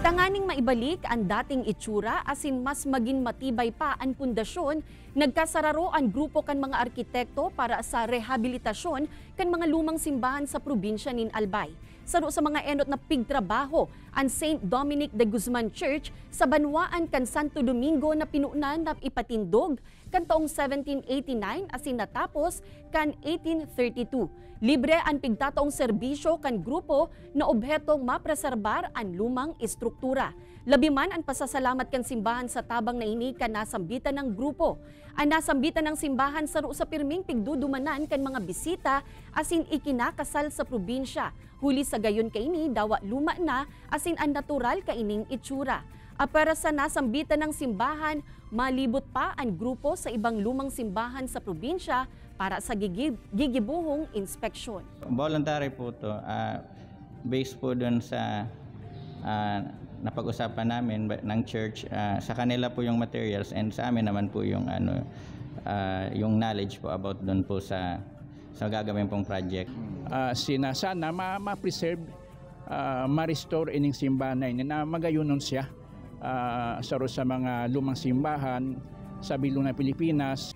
Tanganing maibalik ang dating itsura asin mas maging matibay pa ang pundasyon, nagkasararo ang grupo kan mga arkitekto para sa rehabilitasyon kan mga lumang simbahan sa probinsya nin Albay. Saro sa mga enot na pigtrabaho ang St. Dominic de Guzman Church sa Banwaan kan Santo Domingo na pinunan na ipatindog kan taong 1789 asin natapos kan 1832. Libre ang pigtataong serbisyo kan grupo na obhetong mapreserbar ang lumang istruktura. Labi man ang pasasalamat kan simbahan sa tabang na ini kan nasambitan ng grupo. Ang nasambitan ng simbahan saro sa pirming pigdudumanan kan mga bisita asin ikinakasal sa probinsya. Huli sa gayon kaini dawa luma na asin ang natural kaining itsura. Para sa nasambitan ng simbahan, malibot pa ang grupo sa ibang lumang simbahan sa probinsya para sa gigibuhong inspeksyon. Voluntary po ito. Based po dun sa napag-usapan namin ng church, sa kanila po yung materials and sa amin naman po yung yung knowledge po about dun po sa gagawin pong project. Sana ma-preserve, ma-restore ining simbahan na magayunon siya sa mga lumang simbahan sa bilog na Pilipinas.